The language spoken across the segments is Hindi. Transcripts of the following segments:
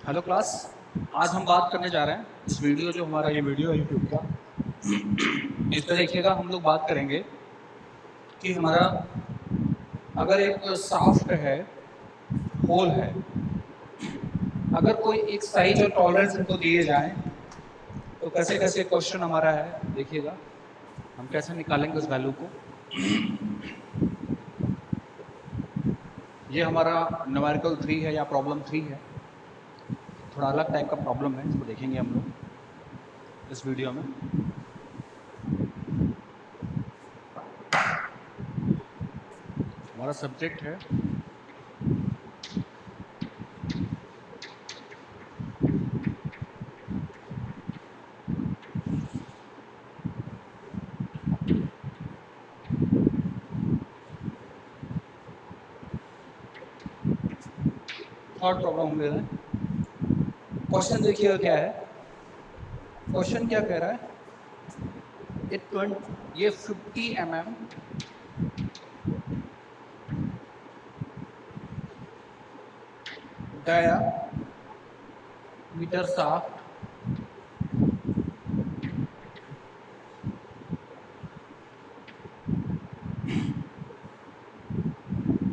Hello class. आज हम बात करने जा रहे हैं इस वीडियो जो हमारा ये वीडियो है यूट्यूब का, इस पर देखिएगा। हम लोग बात करेंगे कि हमारा अगर एक साफ्ट है, होल है, अगर कोई एक साइज और टॉलरेंस इनको दिए जाएं तो कैसे कैसे क्वेश्चन हमारा है, देखिएगा हम कैसे निकालेंगे उस वैल्यू को। ये हमारा न्यूमेरिकल 3 है या प्रॉब्लम 3 है। थोड़ा अलग टाइप का प्रॉब्लम है, इसको देखेंगे हम लोग इस वीडियो में। हमारा सब्जेक्ट है थर्ड प्रॉब्लम। हम ले रहे हैं क्वेश्चन, देखिएगा क्या है क्वेश्चन। क्या कह रहा है? ये 50 mm diameter shaft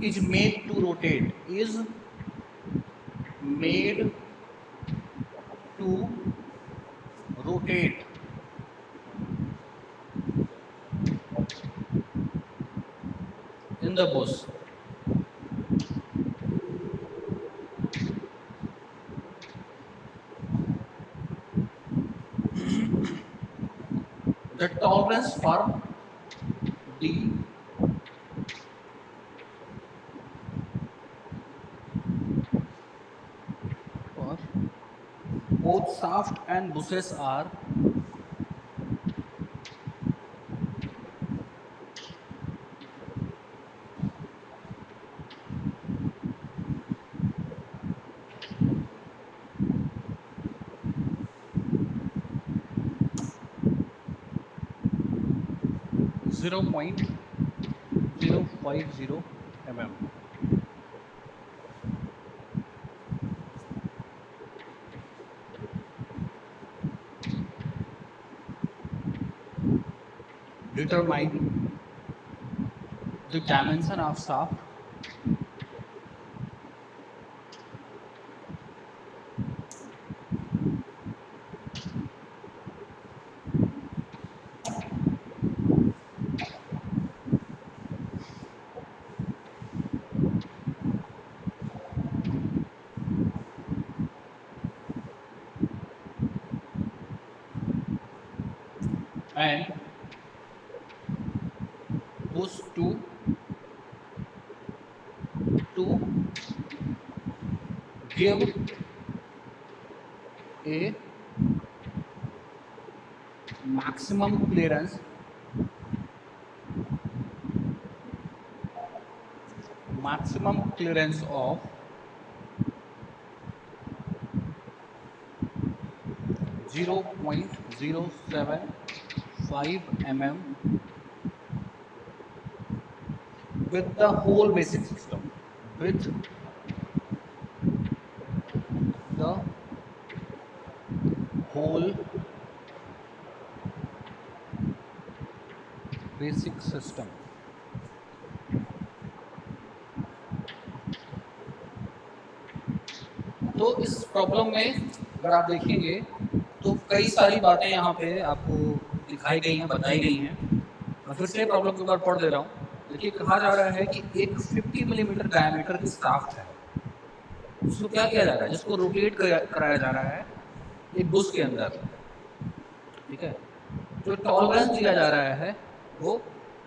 is made to rotate in the bush. The tolerance for the for both shaft and bushes are zero point 050 mm. Determine the dimension of shaft and bush to give a maximum clearance of 0.075 mm with the whole basic system. With the whole basic system. तो इस प्रॉब्लम में अगर आप देखेंगे तो कई सारी बातें यहाँ पे आपको दिखाई गई हैं, बताई गई हैं। मैं फिर से प्रॉब्लम के ऊपर पढ़ दे रहा हूँ। देखिए, कहा जा रहा है कि एक 50 मिलीमीटर डायमीटर की शाफ्ट है, उसको क्या किया जा रहा है, जिसको रोटेट कराया जा रहा है एक बुश के अंदर। ठीक है, जो टॉलरेंस दिया जा रहा है वो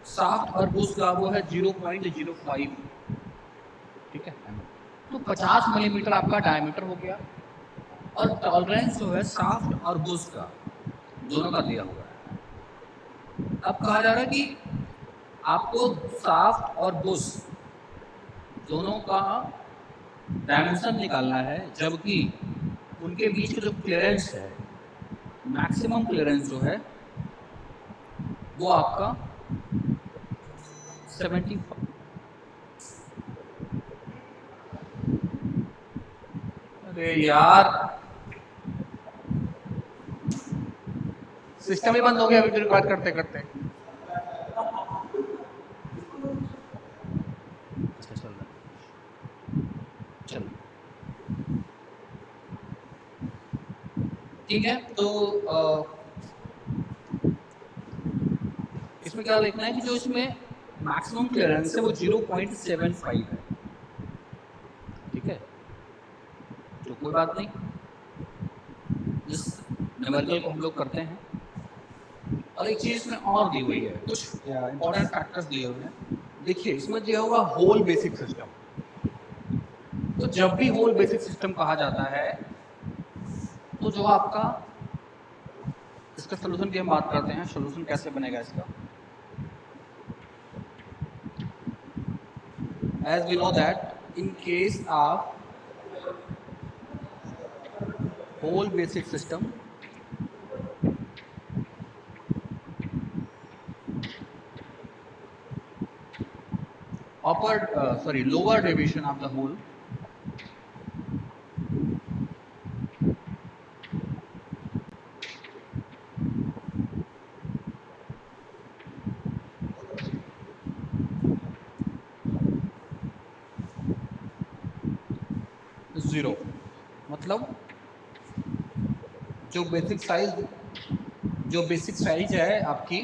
शाफ्ट और बुश का वो है 0.05। ठीक है, तो 50 मिलीमीटर आपका डायमीटर हो गया और टॉलरेंस जो है शाफ्ट और बुश का दोनों का दिया हुआ है। अब कहा जा रहा है कि आपको शाफ्ट और बुश दोनों का डायमेंशन निकालना है, जबकि उनके बीच का जो क्लियरेंस है, मैक्सिमम क्लियरेंस जो है वो आपका 75 यार सिस्टम ही बंद हो गया वीडियो रिकॉर्ड करते करते। अच्छा चल रहा है, चल ठीक है। तो इसमें क्या देखना है कि जो इसमें मैक्सिमम क्लियरेंस है वो 0.75 है, ठीक है। तो कोई बात नहीं, जिस न्यूमेरिकल को हम लोग करते हैं। और एक चीज इसमें और दी हुई है, कुछ इंपॉर्टेंट फैक्टर्स दिए हुए हैं। देखिए इसमें दिया हुआ होल बेसिक सिस्टम। तो जब भी होल बेसिक सिस्टम कहा जाता है तो जो आपका इसका सोल्यूशन की हम बात करते हैं, सोल्यूशन कैसे बनेगा इसका। As we know that in case of hole basic system, lower deviation of the whole zero. मतलब जो बेसिक साइज है आपकी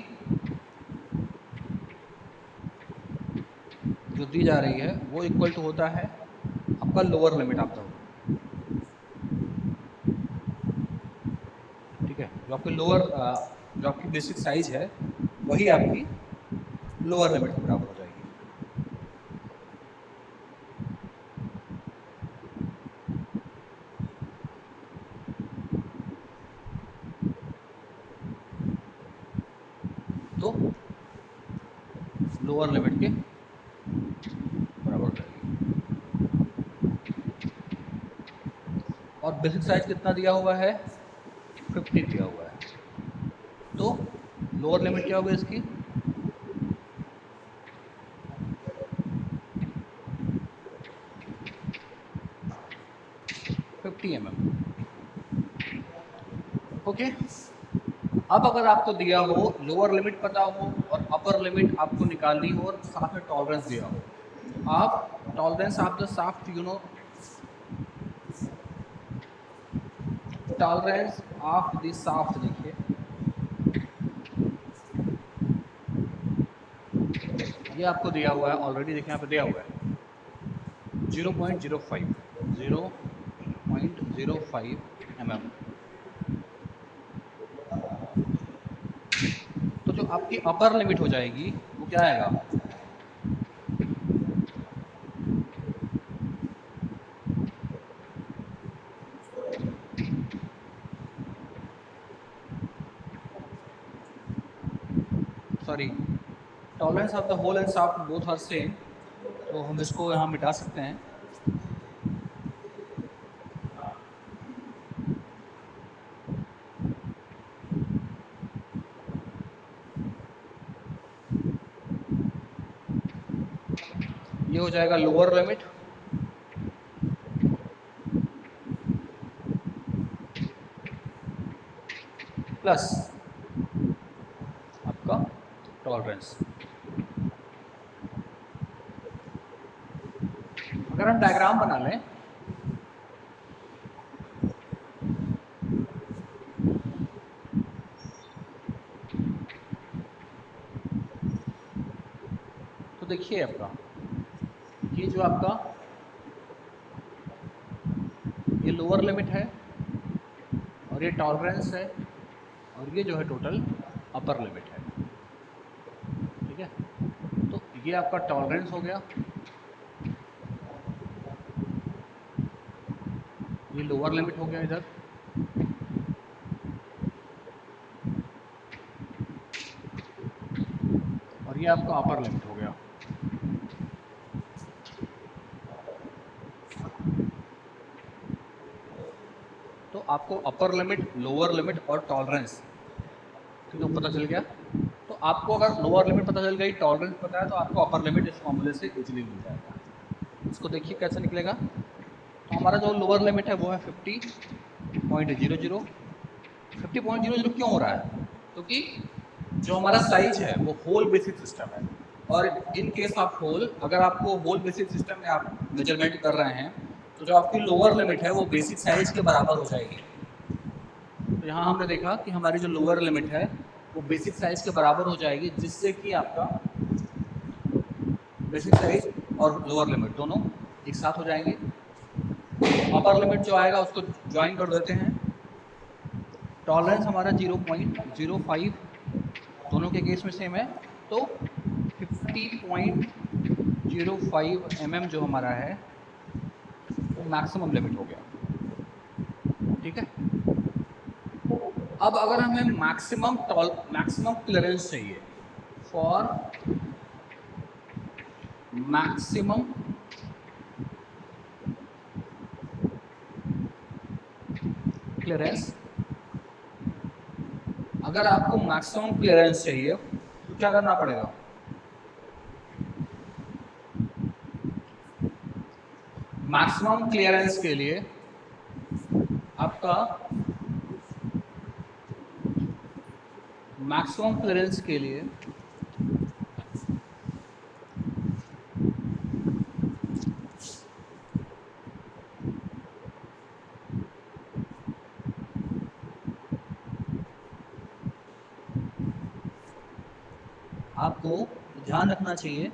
जो दी जा रही है वो इक्वल टू होता है आपका lower limit of the hole, ठीक है। जो आपकी जो आपकी बेसिक साइज है वही आपकी लोअर लिमिट के बराबर हो जाएगी। तो लोअर लिमिट के बराबर हो जाएगी। और बेसिक साइज कितना दिया हुआ है, 50 दिया हुआ है। तो लोअर लिमिट क्या होगी इसकी, 50 mm। ओके। अब अगर आपको दिया हो लोअर लिमिट पता हो और अपर लिमिट आपको निकालनी हो और साथ में टॉलरेंस दिया हो, आप tolerance of the shaft you know, tolerance of the shaft देखिए, ये आपको दिया हुआ है ऑलरेडी, देखिए यहाँ पे दिया हुआ है 0.05 mm। तो जो आपकी अपर लिमिट हो जाएगी वो क्या आएगा, sorry tolerance of the hole and shaft both are same, तो हम इसको यहाँ मिटा सकते हैं। ये हो जाएगा लोअर लिमिट प्लस आपका टॉलरेंस। अगर हम डायग्राम बना लें तो देखिए आपका ये जो आपका ये लोअर लिमिट है और ये टॉलरेंस है और ये जो है टोटल अपर लिमिट है, ठीक है। तो ये आपका टॉलरेंस हो गया, ये लोअर लिमिट हो गया इधर, और ये आपका अपर लिमिट हो गया। तो आपको अपर लिमिट, लोअर लिमिट और टॉलरेंस तो पता चल गया। तो आपको अगर लोअर लिमिट पता चल गई, टॉलरेंस पता है, तो आपको अपर लिमिट इस फॉर्मूले से इजीली मिल जाएगा। इसको देखिए कैसे निकलेगा। हमारा जो लोअर लिमिट है वो है 50.00। 50.00 क्यों हो रहा है? क्योंकि जो हमारा साइज है वो होल बेसिक सिस्टम है, और इन केस ऑफ होल, अगर आपको होल बेसिक सिस्टम में आप मेजरमेंट कर रहे हैं तो जो आपकी लोअर लिमिट है वो बेसिक साइज के बराबर हो जाएगी। तो यहाँ हमने देखा कि हमारी जो लोअर लिमिट है वो बेसिक साइज के बराबर हो जाएगी, जिससे कि आपका बेसिक साइज और लोअर लिमिट दोनों एक साथ हो जाएंगे। अपर लिमिट जो आएगा उसको ज्वाइन कर देते हैं। टॉलरेंस हमारा 0.05 दोनों के केस में सेम है, तो 50.05 mm जो हमारा है वो मैक्सिमम लिमिट हो गया। ठीक है, अब अगर हमें मैक्सिमम क्लियरेंस चाहिए फॉर मैक्सिमम क्लियरेंस, अगर आपको मैक्सिमम क्लियरेंस चाहिए तो क्या करना पड़ेगा? मैक्सिमम क्लियरेंस के लिए आपका मैक्सिमम क्लियरेंस के लिए आपको ध्यान रखना चाहिए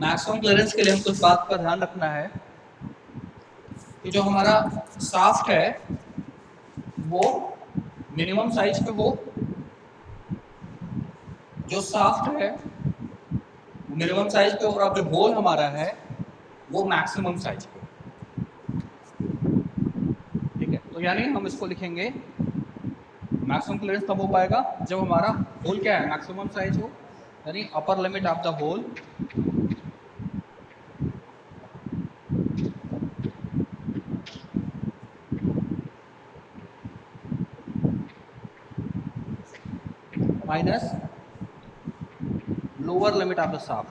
मैक्सिमम क्लियरेंस के लिए हमको इस बात का ध्यान रखना है कि जो हमारा शाफ्ट है वो मिनिमम साइज पे हो, जो शाफ्ट है मिनिमम साइज पे, और अब जो होल हमारा है वो मैक्सिमम साइज पे। ठीक है, तो यानी हम इसको लिखेंगे मैक्सिमम क्लियरेंस तब हो पाएगा जब हमारा होल क्या है, मैक्सिमम साइज हो, यानी upper limit of the hole minus lower limit of the shaft.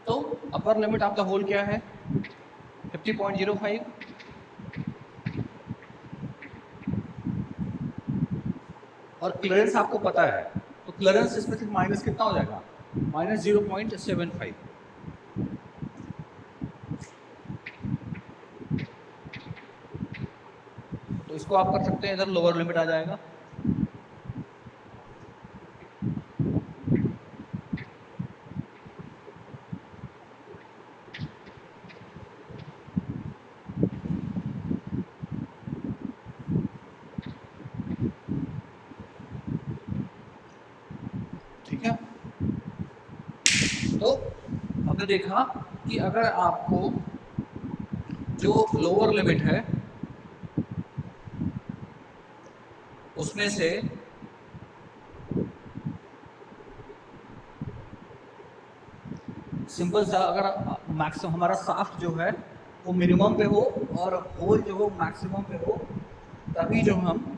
तो upper limit of the hole क्या है? 50.05, और क्लियरेंस आपको पता है, तो क्लियरेंस इसमें से माइनस कितना हो जाएगा? माइनस 0.75। तो इसको आप कर सकते हैं, इधर लोअर लिमिट आ जाएगा। ठीक है, तो हमने देखा कि अगर आपको जो लोअर लिमिट है उसमें से सिंपल सा, अगर मैक्सिमम हमारा शाफ्ट जो है वो मिनिमम पे हो और होल जो हो मैक्सिमम पे हो, तभी जो हम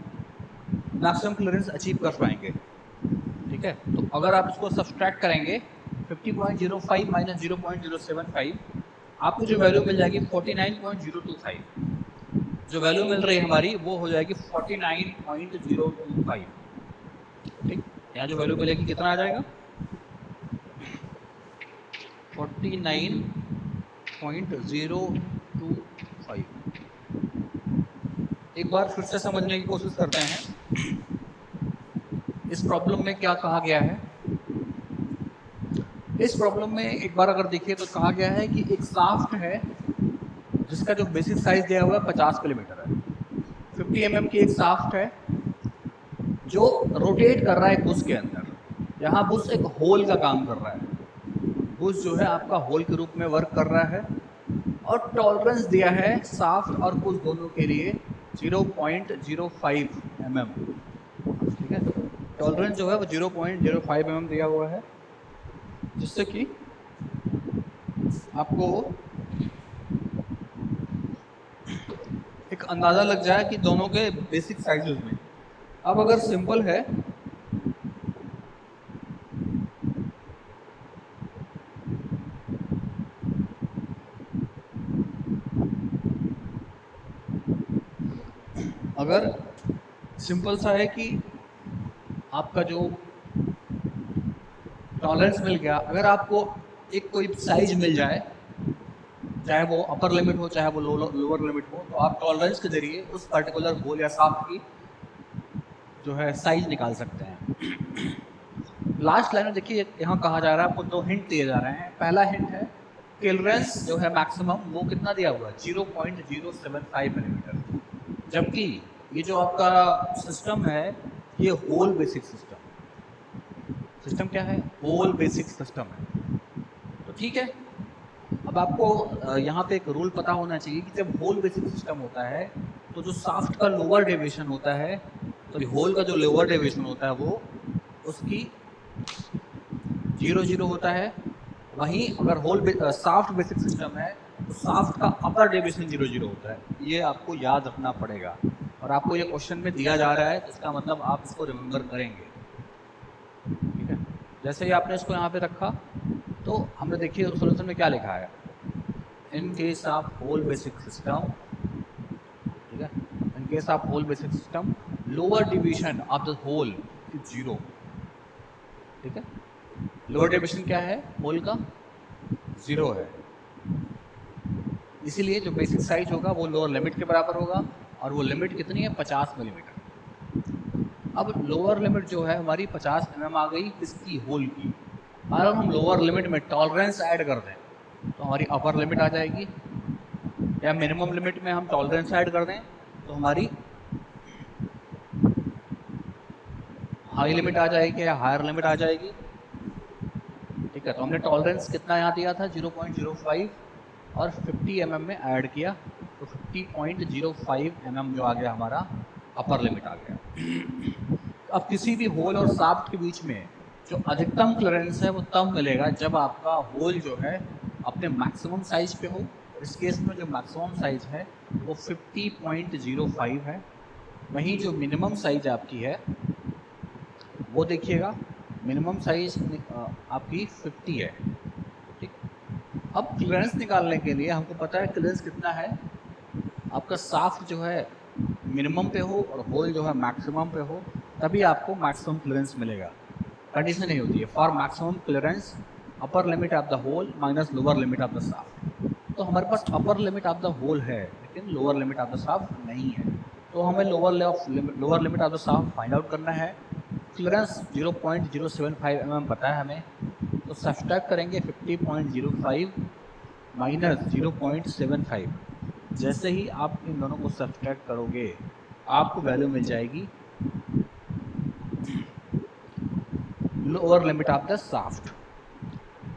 मैक्सिमम क्लियरेंस अचीव कर पाएंगे। ठीक है, तो अगर आप इसको सब्सट्रैक्ट करेंगे 50.05 माइनस 0.075, आपको जो वैल्यू मिल जाएगी 49.025। जो वैल्यू मिल रही है हमारी वो हो जाएगी 49.025। ठीक, यहाँ जो वैल्यू मिलेगी कितना आ जाएगा? 49.025। एक बार फिर से समझने की कोशिश करते हैं इस प्रॉब्लम में क्या कहा गया है। इस प्रॉब्लम में एक बार अगर देखिए तो कहा गया है कि एक शाफ्ट है जिसका जो बेसिक साइज दिया हुआ है 50 मिलीमीटर है। 50 mm की एक शाफ्ट है जो रोटेट कर रहा है बुश के अंदर। यहाँ बुश एक होल का काम कर रहा है, बुश जो है आपका होल के रूप में वर्क कर रहा है, और टॉलरेंस दिया है शाफ्ट और बुश दोनों के लिए 0.05 mm। ठीक है, टॉलरेंस जो है वो 0.05 mm दिया हुआ है, जिससे कि आपको अंदाज़ा लग जाए कि दोनों के बेसिक साइजेस में। अब अगर सिंपल है अगर सिंपल सा है कि आपका जो टॉलरेंस मिल गया, अगर आपको एक कोई साइज मिल जाए, चाहे वो अपर लिमिट हो चाहे वो लोअर लिमिट हो, तो आप टॉलरेंस के जरिए उस पर्टिकुलर होल या शाफ्ट की जो है साइज निकाल सकते हैं। लास्ट लाइन में देखिए यहाँ कहा जा रहा है, आपको दो हिंट दिए जा रहे हैं। पहला हिंट है क्लियरेंस जो है मैक्सिमम वो कितना दिया हुआ है, 0.075 मिलीमीटर, जबकि ये जो आपका सिस्टम है ये होल बेसिक सिस्टम क्या है, होल बेसिक सिस्टम है। तो ठीक है, अब आपको यहाँ पे एक रूल पता होना चाहिए कि जब होल बेसिक सिस्टम होता है तो जो शाफ्ट का लोअर डेविएशन होता है, तो होल का जो लोअर डेविएशन होता है वो उसकी 0 होता है। वहीं अगर होल शाफ्ट बेसिक सिस्टम है तो शाफ्ट का अपर डेविएशन 0 होता है। ये आपको याद रखना पड़ेगा, और आपको ये क्वेश्चन में दिया जा रहा है तो इसका मतलब आप इसको रिमेम्बर करेंगे। ठीक है, जैसे ही आपने इसको यहाँ पे रखा तो हमने देखिए सोल्यूशन में क्या लिखा है, in case of hole basic system, ठीक है, in case of hole basic system lower division of the hole is 0। ठीक है, लोअर डेविएशन क्या है होल का, 0 है। इसीलिए जो बेसिक साइज होगा वो लोअर लिमिट के बराबर होगा, और वो लिमिट कितनी है, 50 मिलीमीटर। अब लोअर लिमिट जो है हमारी 50 mm आ गई किसकी, होल की। अगर हम लोअर लिमिट में टॉलरेंस ऐड कर दें तो हमारी अपर लिमिट आ जाएगी, या मिनिमम लिमिट में हम टॉलरेंस ऐड कर दें तो हमारी हाई लिमिट आ जाएगी या हायर लिमिट आ जाएगी। ठीक है, तो हमने टॉलरेंस कितना यहाँ दिया था, 0.05, और 50 mm में ऐड किया तो 50.05 mm जो आ गया हमारा अपर लिमिट आ गया। अब किसी भी होल और शाफ्ट के बीच में जो अधिकतम क्लियरेंस है वो तब मिलेगा जब आपका होल जो है अपने मैक्सिमम साइज पे हो। इस केस में जो मैक्सिमम साइज है वो 50.05 है। वहीं जो मिनिमम साइज आपकी है वो देखिएगा, मिनिमम साइज आपकी 50 है। ठीक, अब क्लियरेंस निकालने के लिए हमको पता है क्लियरेंस कितना है, आपका शाफ्ट जो है मिनिमम पे हो और होल जो है मैक्सिमम पे हो, तभी आपको मैक्सिमम क्लियरेंस मिलेगा। कंडीशन नहीं होती है, for maximum clearance upper limit of the hole minus lower limit of the shaft. तो हमारे पास upper limit of the hole है लेकिन lower limit of the shaft नहीं है, तो हमें lower limit of the shaft find out करना है। क्लियरेंस 0.075 mm पता है हमें, तो सब्सट्रैक्ट करेंगे 50.05 माइनस 0.75। जैसे ही आप इन दोनों को सब्सट्रैक्ट करोगे आपको वैल्यू मिल जाएगी lower limit of the shaft.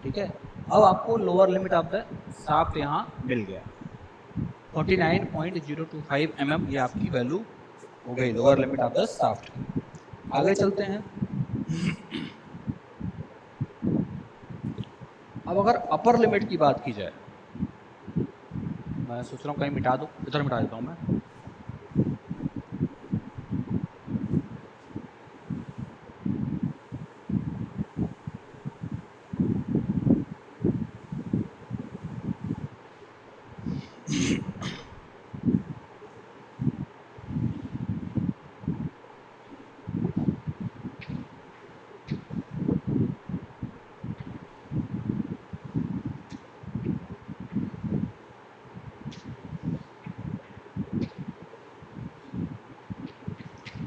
ठीक है, अब आपको lower limit of the shaft यहाँ मिल गया 49.025 mm, ये आपकी वैल्यू हो गई lower limit of the shaft की। आगे चलते हैं। अब अगर अपर लिमिट की बात की जाए, मैं सोच रहा हूँ कहीं मिटा दूं, इधर मिटा देता हूँ मैं।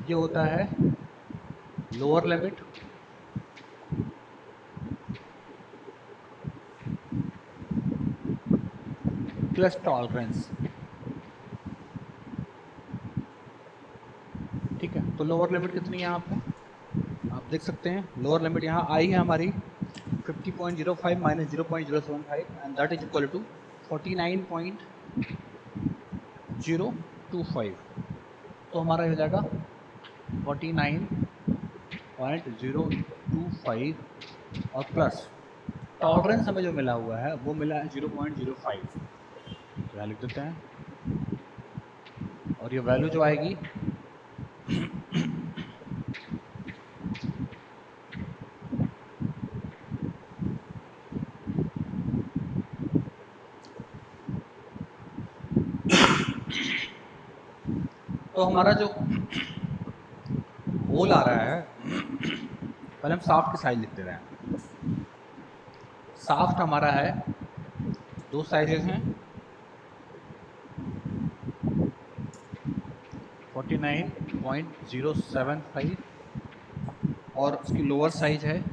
ये होता है लोअर लिमिट प्लस टॉलरेंस। ठीक है, तो लोअर लिमिट कितनी है यहाँ पे आप देख सकते हैं, लोअर लिमिट यहाँ आई है हमारी 50.05 minus 0.075 and that is equal to 49.025। तो हमारा हो जाएगा 49.025 और प्लस टॉलरेंस हमें जो मिला हुआ है वो मिला है 0.05, तो यहाँ लिख देते हैं और ये वैल्यू जो आएगी तो हमारा जो होल आ रहा है, पहले हम साफ्ट की साइज लिखते रहे हैं। साफ्ट हमारा है, दो साइजेस हैं, 49.075 और उसकी लोअर साइज है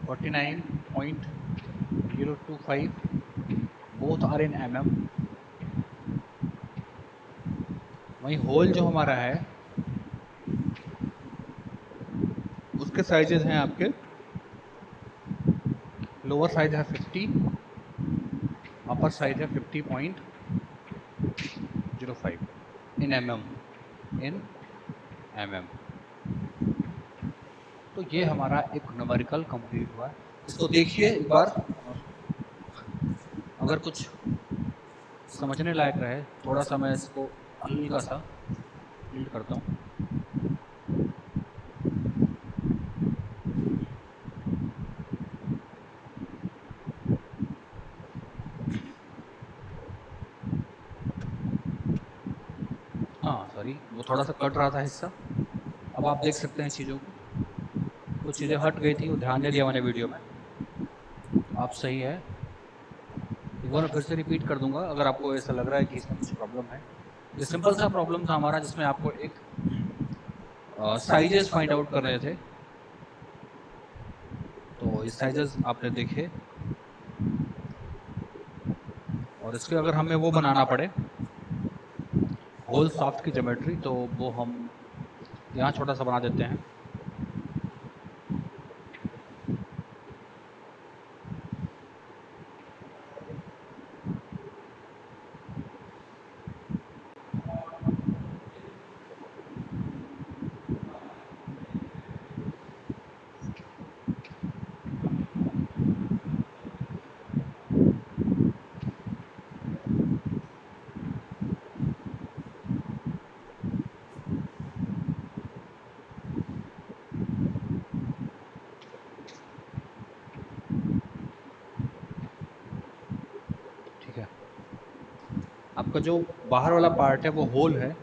49.025, बोथ आर इन mm। वहीं होल जो हमारा है उसके साइजेस हैं आपके, लोअर साइज है 50, अपर साइज है 50.05 इन mm। तो ये हमारा एक न्यूमेरिकल कंप्लीट हुआ है। इसको देखिए एक बार, अगर कुछ समझने लायक रहे, थोड़ा सा मैं इसको हल्का सा टिल्ट करता हूँ। हाँ सॉरी, वो थोड़ा सा कट रहा था हिस्सा। अब आप देख सकते हैं चीज़ों को, कुछ चीज़ें हट गई थी, वो ध्यान नहीं दिया मैंने वीडियो में। आप सही है, एक बार मैं फिर से रिपीट कर दूंगा अगर आपको ऐसा लग रहा है कि इसमें कुछ प्रॉब्लम है। ये सिंपल सा प्रॉब्लम था हमारा, जिसमें आपको एक साइजेस फाइंड आउट कर रहे थे। तो इस साइजेस आपने देखे, और इसके अगर हमें वो बनाना पड़े होल सॉफ्ट की ज्योमेट्री, तो वो हम यहाँ छोटा सा बना देते हैं। ठीक है, आपका जो बाहर वाला पार्ट है वो होल है,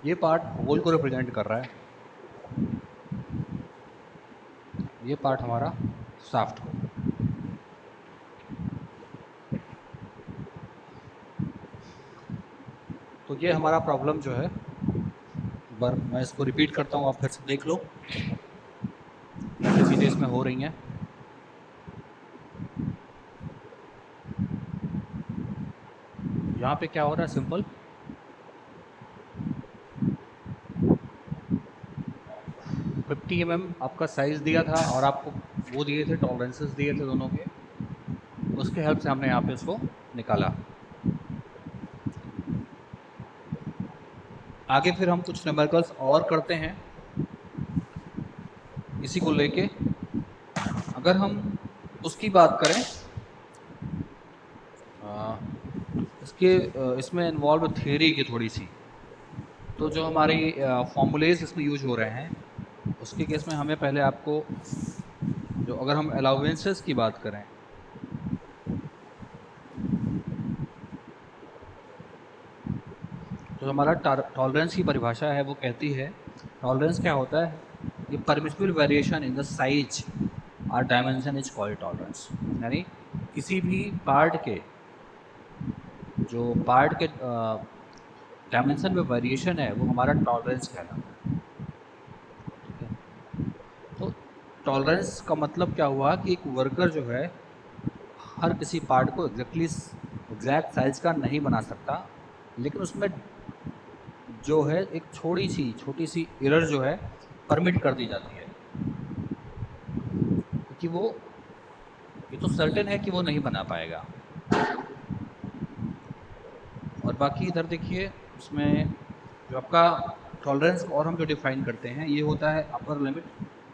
ये पार्ट होल को रिप्रेजेंट कर रहा है, ये पार्ट हमारा सॉफ्ट को। तो ये हमारा प्रॉब्लम जो है, एक बार मैं इसको रिपीट करता हूँ, आप फिर से देख लो कैसे चीज़ें इसमें हो रही हैं। यहाँ पे क्या हो रहा है, सिंपल 50 mm आपका साइज दिया था, और आपको वो दिए थे, टॉलरेंसेस दिए थे दोनों के, उसके हेल्प से हमने यहाँ पे इसको निकाला। आगे फिर हम कुछ न्यूमेरिकल्स और करते हैं इसी को लेके। अगर हम उसकी बात करें, इसमें इन्वॉल्व थियरी की थोड़ी सी, तो जो हमारी फॉर्मूलेज इसमें यूज हो रहे हैं, उसके केस में हमें पहले आपको, जो अगर हम अलाउंसेस की बात करें, तो हमारा टॉलरेंस की परिभाषा है, वो कहती है टॉलरेंस क्या होता है, ये permissible variation in the size और डायमेंशन इज कॉल्ड टॉलरेंस। यानी किसी भी पार्ट के, जो पार्ट के डायमेंशन में वेरिएशन है, वो हमारा टॉलरेंस कहलाता है। ठीक है, तो टॉलरेंस का मतलब क्या हुआ कि एक वर्कर जो है हर किसी पार्ट को एग्जैक्ट साइज का नहीं बना सकता, लेकिन उसमें जो है एक छोटी सी एरर जो है परमिट कर दी जाती है, क्योंकि वो, ये तो सर्टेन है कि वो नहीं बना पाएगा। और बाकी इधर देखिए, इसमें जो आपका टॉलरेंस और हम जो डिफाइन करते हैं, ये होता है upper limit,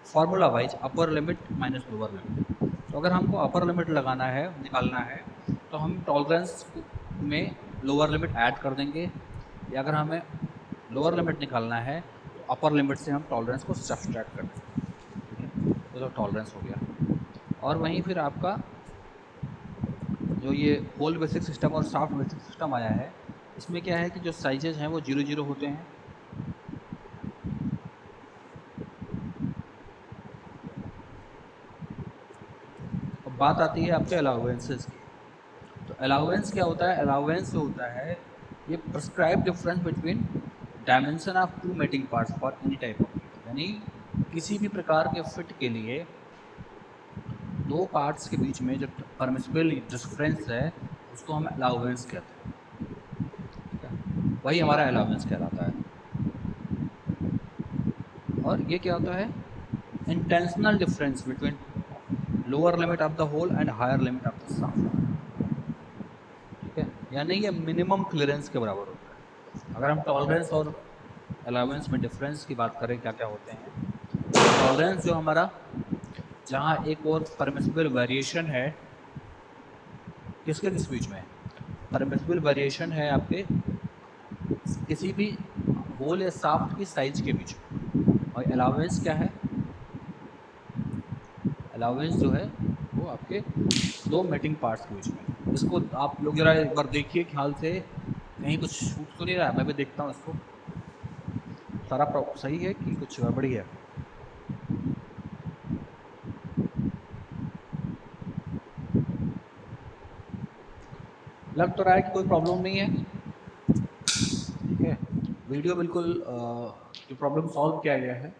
formula wise upper limit minus lower limit. तो अगर हमको अपर लिमिट लगाना है, निकालना है, तो हम टॉलरेंस में लोअर लिमिट ऐड कर देंगे, या अगर हमें लोअर लिमिट निकालना है तो अपर लिमिट से हम टॉलरेंस को सब्सट्रैक्ट कर देंगे, ठीक है। तो टॉलरेंस हो गया। और वहीं फिर आपका जो ये होल बेसिक सिस्टम और सॉफ्ट बेसिक सिस्टम आया है, इसमें क्या है कि जो साइजेज हैं वो 0 0 होते हैं। अब बात आती है आपके अलाउंसेस की। तो अलाउंस क्या होता है? अलाउंस जो होता है ये prescribe difference between dimension of two mating parts for any type of fit, यानी किसी भी प्रकार के फिट के लिए दो पार्ट्स के बीच में जो परमिसिबल डिफरेंस है उसको हम अलाउंस कहते हैं, ठीक है। वही हमारा अलाउंस कहलाता है। और ये क्या होता है? Intentional difference between lower limit of the hole and higher limit of the shaft, ठीक है। यानी ये मिनिमम क्लियरेंस के बराबर होता है। अगर हम टॉलरेंस और अलाउंस में डिफरेंस की बात करें क्या क्या होते हैं, टॉलरेंस जो हमारा जहाँ एक और परमिसिबल वेरिएशन है, किसके किस बीच में परमिसिबल वेरिएशन है आपके किसी भी होल या शाफ्ट की साइज के बीच में। और अलाउंस क्या है? अलाउंस जो है वो आपके दो मेटिंग पार्ट्स के बीच में। इसको आप लोग जरा एक बार देखिए ख्याल से, कहीं कुछ छूट तो नहीं रहा है? मैं भी देखता हूँ इसको, सारा सही है कि कुछ गड़बड़ी है? लग तो रहा है कि कोई प्रॉब्लम नहीं है, ठीक है। वीडियो बिल्कुल जो प्रॉब्लम सॉल्व किया गया है,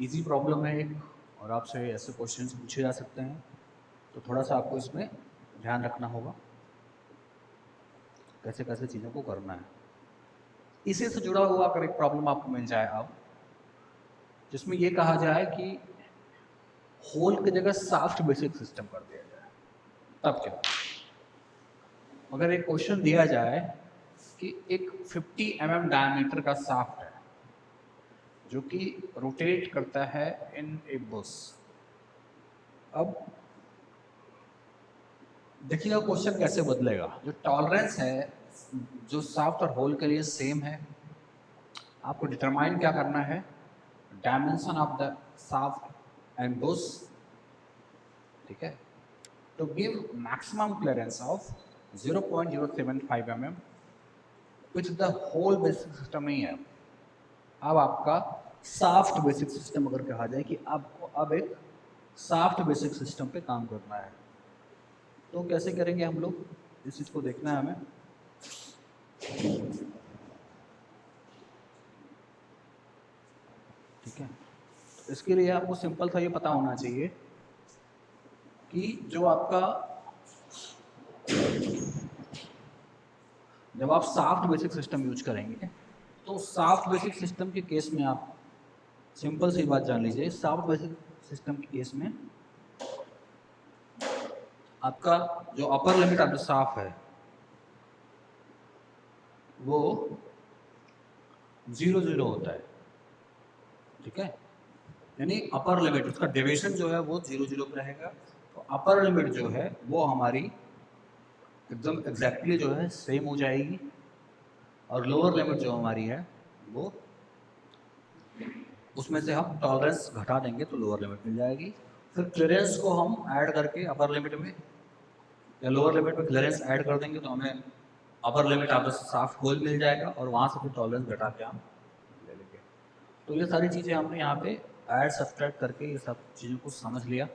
इजी प्रॉब्लम है एक, और आपसे ऐसे क्वेश्चंस पूछे जा सकते हैं। तो थोड़ा सा आपको इसमें ध्यान रखना होगा कैसे कैसे चीज़ों को करना है। इसी से जुड़ा हुआ अगर एक प्रॉब्लम आपको मिल जाए अब, जिसमें ये कहा जाए कि होल की जगह सॉफ्ट बेसिक सिस्टम कर दिया जाए, तब क्या? अगर एक क्वेश्चन दिया जाए कि एक 50 डायमीटर का शाफ्ट है जो कि रोटेट करता है इन ए बस। अब देखिएगा क्वेश्चन कैसे बदलेगा। जो टॉलरेंस है जो शाफ्ट और होल के लिए सेम है, आपको डिटरमाइन क्या करना है? Dimension of the shaft and Bush, ठीक है, to give maximum clearance of 0.075 mm which the whole basic system नहीं है। अब आपका सॉफ्ट बेसिक सिस्टम अगर कहा जाए कि आपको अब एक सॉफ्ट बेसिक सिस्टम पे काम करना है, तो कैसे करेंगे हम लोग? इस चीज को देखना है हमें। ठीक है, तो इसके लिए आपको सिंपल सा ये पता होना चाहिए कि जो आपका जब आप सॉफ्ट बेसिक सिस्टम यूज करेंगे तो सॉफ्ट बेसिक सिस्टम के केस में आप सिंपल सी बात जान लीजिए। सॉफ्ट बेसिक सिस्टम के केस में आपका जो अपर लिमिट ऑफ द शाफ्ट है वो 0 0 होता है, ठीक है। यानी अपर लिमिट उसका डेविएशन जो है वो 0 0 पे रहेगा। तो अपर लिमिट जो है वो हमारी एकदम एग्जैक्टली जो है सेम हो जाएगी, और लोअर लिमिट जो हमारी है वो उसमें से हम टॉलरेंस घटा देंगे तो लोअर लिमिट मिल जाएगी। फिर क्लियरेंस को हम ऐड करके अपर लिमिट में या लोअर लिमिट में क्लियरेंस ऐड कर देंगे तो हमें upper limit of the shaft hole मिल जाएगा, और वहां से फिर टॉलरेंस घटा के हम ले लेंगे। तो ये सारी चीज़ें हमने यहाँ पे ऐड सब्सट्रैक्ट करके ये सब चीज़ों को समझ लिया।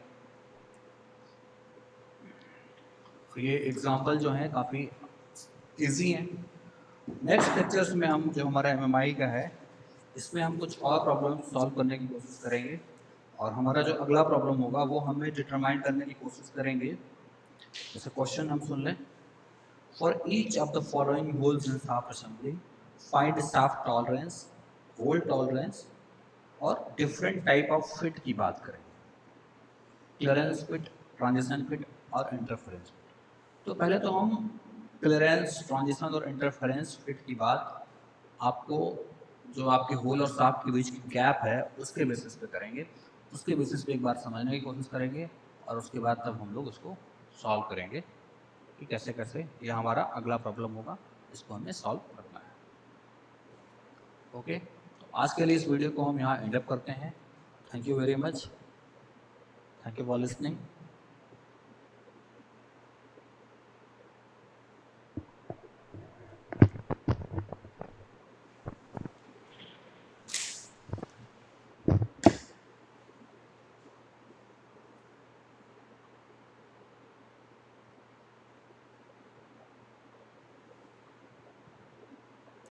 तो ये एग्जाम्पल जो है काफ़ी इजी हैं। नेक्स्ट लेक्चर्स में हम जो हमारा एमएमआई का है इसमें हम कुछ और प्रॉब्लम सॉल्व करने की कोशिश करेंगे, और हमारा जो अगला प्रॉब्लम होगा वो हमें डिटरमाइन करने की कोशिश करेंगे। जैसे क्वेश्चन हम सुन लें, for each of the following holes in shaft assembly find shaft tolerance, hole tolerance और डिफरेंट टाइप ऑफ फिट की बात करेंगे। क्लियरेंस फिट, ट्रांजिशन फिट और इंटरफेरेंस फिट। तो पहले तो हम क्लियरेंस, ट्रांजिशन और इंटरफेरेंस फिट की बात आपको जो आपके होल और शाफ्ट के बीच की गैप है उसके बेसिस पे करेंगे। उसके बेसिस पे एक बार समझने की कोशिश करेंगे, और उसके बाद तब हम लोग उसको सॉल्व करेंगे कि कैसे कैसे ये हमारा अगला प्रॉब्लम होगा, इसको हमें सॉल्व करना है। ओके, तो आज के लिए इस वीडियो को हम यहाँ एंड अप करते हैं। Thank you very much, thank you for listening.